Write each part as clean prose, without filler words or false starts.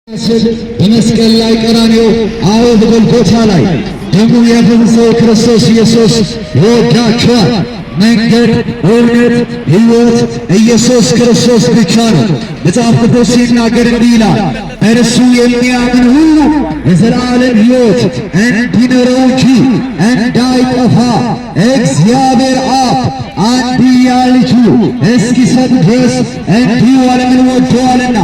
በመስቀል ላይ ቀራንዮ በጎልጎታ ላይ ደሙ ያፈሰሰው ክርስቶስ ኢየሱስ ይወዳችኋል። መንገድ፣ እውነት፣ ሕይወት ኢየሱስ ክርስቶስ ብቻ ነው። መጽሐፍ ቅዱስ ሲናገር እንዲህ ይላል፣ እርሱ የሚያምን ሁሉ የዘላለም ሕይወት እንዲኖረው እንጂ እንዳይጠፋ እግዚአብሔር አብ አንድያ ልጁ እስኪሰጥ ድረስ እንዲሁ ዓለምን ወዶአልና።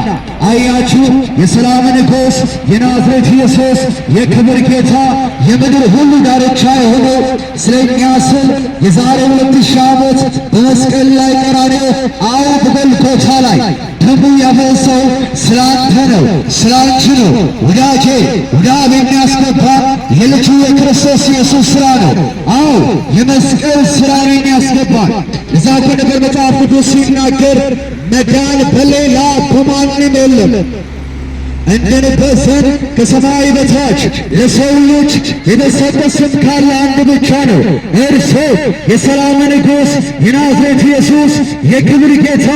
አያችሁ፣ የሰላም ንጉሥ የናዝሬት ኢየሱስ የክብር ጌታ የምድር ሁሉ ዳርቻ የሆነው ስለኛ ስል የዛሬ 2000 ዓመት በመስቀል ላይ ቀራንዮ በጎልጎታ ላይ ደሙ ያፈሰሰው ስላንተ ነው፣ ስላንቺ ነው። ወዳጄ ወደ አብ የሚያስገባ የልጁ የክርስቶስ ኢየሱስ ሥራ ነው። የመስቀል ሥራ ነው የሚያስገባን። እዛ ነገር መጽሐፍ ቅዱስ ሲናገር መዳን በሌላ በማንም የለም እንድንበት ዘንድ ከሰማይ በታች ለሰው ልጅ የተሰጠ ስም ካለ አንድ ብቻ ነው። እርሱ የሰላም ንጉሥ የናዝሬት ኢየሱስ የክብር ጌታ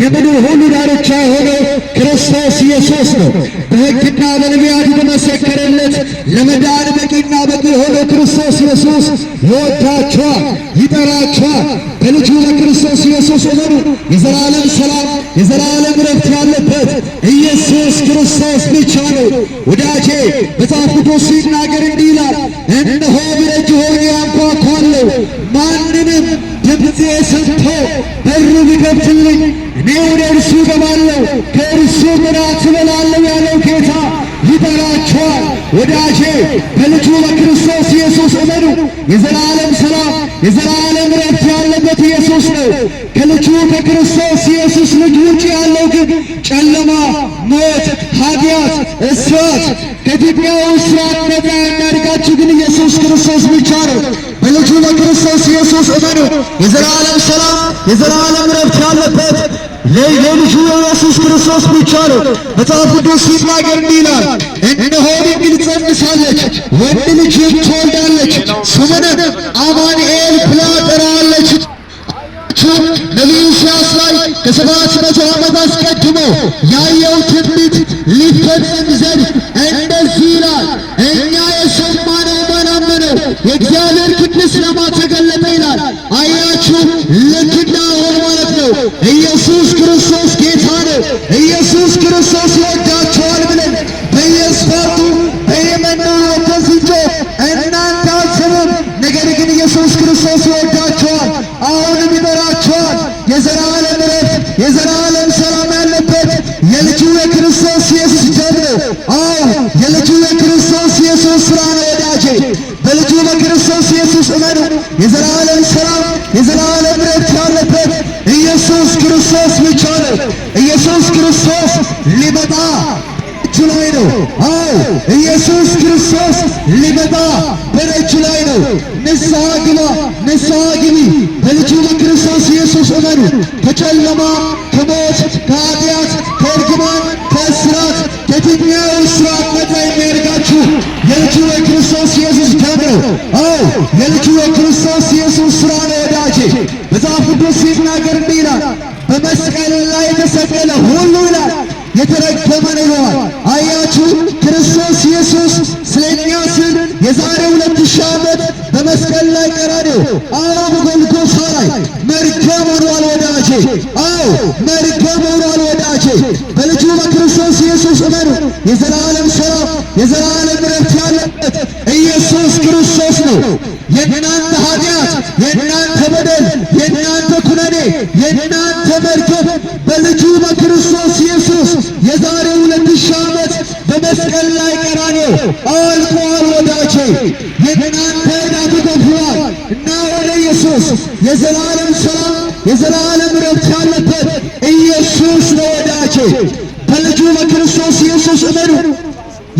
የምድር ሁሉ ዳርቻ የሆነው ክርስቶስ ኢየሱስ ነው። በሕግና በነቢያት የተመሰከረለት ለመዳን በቂና በቂ የሆነው ክርስቶስ ኢየሱስ ይወዳችኋል፣ ይጠራችኋል። በልጁ በክርስቶስ ኢየሱስ እመኑ። የዘላለም ሰላም የዘላለም ረፍት ያለበት ኢየሱስ ክርስቶስ ብቻ ነው። ወዳጄ መጽሐፍ ቅዱስ ሲናገር እንዲህ ይላል፣ እነሆ በደጅ ሆኜ አንኳኳለሁ፣ ማንንም ድምፄ ሰምቶ በሩ ቢከፍትልኝ እኔ ወደ እርሱ እገባለሁ፣ ከእርሱ እራት እበላለሁ ያለው ጌታ ይጠራችኋል። ወዳጄ በልጁ በክርስቶስ ኢየሱስ እመኑ። የዘላለም ሰላም የዘላለም ረፍት ያለበት ኢየሱስ ነው። ከልጁ ከክርስቶስ ኢየሱስ ልጅ ውጭ ያለው ግን ጨለማ፣ ሞት፣ ኃጢአት፣ እስራት ከኢትዮጵያው እስራት ነፃ የሚያድጋችሁ ግን ኢየሱስ ክርስቶስ ብቻ ነው። በልጁ በክርስቶስ ኢየሱስ እመኑ። የዘላለም ሰላም የዘላለም ረፍት ያለበት ለልጁ ኢየሱስ ክርስቶስ ብቻ ነው። መጽሐፍ ቅዱስ ሲናገር እንዲህ ይላል፣ እነሆ ድንግል ትፀንሳለች፣ ወንድ ልጅም ትወልዳለች፣ ስሙንም አማኑኤል ብላ ትጠራዋለች። ነቢዩ ኢሳይያስ ላይ ከ700 ዓመት አስቀድሞ ያየው ትንቢት ሊፈጸም ዘንድ እንደዚህ ይላል፣ እኛ የሰማነው ማናመነው የእግዚአብሔር ቅዱስ ለማ ተገለጠ ይላል። አያችሁ፣ ልክና ሆን ማለት ነው። ኢየሱስ ክርስቶስ ጌታ ነው። ኢየሱስ ክርስቶስ ይወዳችኋል ብለን በየስፋቱ በየመንደሩ ተስጆ እናንተ አስቡም። ነገር ግን ኢየሱስ ክርስቶስ ይወዳችኋል፣ አሁንም ይጠራችኋል። የዘላለም ረፍት የዘላለም ሰላም ያለበት የልጁ የክርስቶስ ኢየሱስ ደም ነው። የልጁ የክርስቶስ ኢየሱስ ሥራ ነው። ወዳጄ በልጁ በክርስቶስ ኢየሱስ እመኑ። የዘላለም ሰላም የዘላለም ረፍት ያለበት ኢየሱስ ክርስቶስ ብቻ ነው። ኢየሱስ ክርስቶስ ሊመጣ በደጁ ላይ ነው። ኢየሱስ ክርስቶስ ሊመጣ በደጁ ላይ ነው። ንስሐ ግባ፣ ንስሐ ግቢ። በልጁ በክርስቶስ ኢየሱስ እመኑ። ከጨለማ ከሞት ከኃጢአት ከእርግማን ከእስራት ከየትኛው እስራት ነፃ የሚያደርጋችሁ የልጁ የክርስቶስ ኢየሱስ ደም ነው። የልጁ የክርስቶስ ኢየሱስ ሥራ ነው። ወዳጄ መጽሐፍ ቅዱስ ሲናገር እንዲህ ይላል፣ በመስቀል ላይ የተሰቀለ ሁሉ ይላል የተረገመ ነው ይለዋል። አያችሁ፣ ክርስቶስ ኢየሱስ ስለኛ ስል የዛሬ 2000 ዓመት በመስቀል ላይ ቀራንዮ በጎልጎታ ላይ መርገም ሆኗል። ወዳጄ መርገም ሆኗል። ወዳጄ በልጁ በክርስቶስ ኢየሱስ እመኑ። የዘላለም ሰላም የዘላለም ረፍት ያለበት ኢየሱስ ክርስቶስ ነው። የእናንተ ኃጢአት፣ የእናንተ በደል፣ የእናንተ ኩነኔ፣ የእናንተ መርገም በልጁ በክርስቶስ ኢየሱስ የዛሬ 2000 ዓመት በመስቀል ላይ ቀራንዮ አልቋል። ወዳጄ የእናንተ ዕዳ ተከፍሏል እና ወደ ኢየሱስ የዘላለም ሰላም የዘላለም ረፍት ያለበት ኢየሱስ ነው። ወዳጄ በልጁ በክርስቶስ ኢየሱስ እመኑ።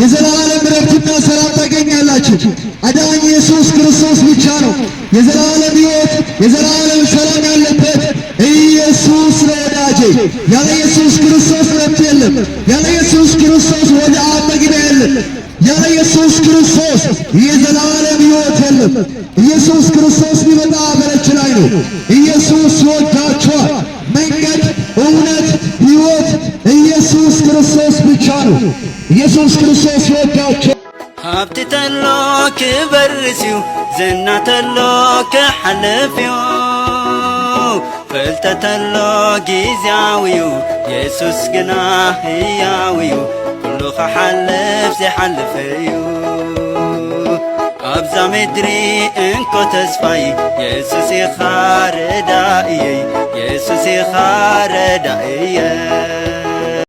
የዘላለም ረፍትና ሰላም ታገኛላችሁ። አዳኝ ኢየሱስ ክርስቶስ ብቻ ነው። የዘላለም ሕይወት የዘላለም ሰላም ያለበት ኢየሱስ ነው። ወዳጄ ያለ ኢየሱስ ክርስቶስ ረፍት የለም። ያለ ኢየሱስ ክርስቶስ ወደ አብ መግቢያ የለም። ያለ ኢየሱስ ክርስቶስ የዘላለም ሕይወት የለም። ኢየሱስ ክርስቶስ ቢመጣ በደጅ ላይ ነው። ኢየሱስ ይወዳችኋል። መንገድ፣ እውነት፣ ሕይወት ኢየሱስ ኢየሱስ ክርስቶስ ብቻ ነው። ኢየሱስ ክርስቶስ ይወዳቸው። ሃብቲ ተሎ ክበርሲዩ ዝና ተሎ ክሓልፍዩ ፍልጠት ተሎ ጊዜያዊዩ ኢየሱስ ግና ህያዊዩ ኩሉ ኸሓልፍ ዘይሓልፈዩ ኣብዛ ምድሪ እንኮ ተስፋይ ኢየሱስ ኢኻ ረዳእየይ ኢየሱስ ኢኻ ረዳእየይ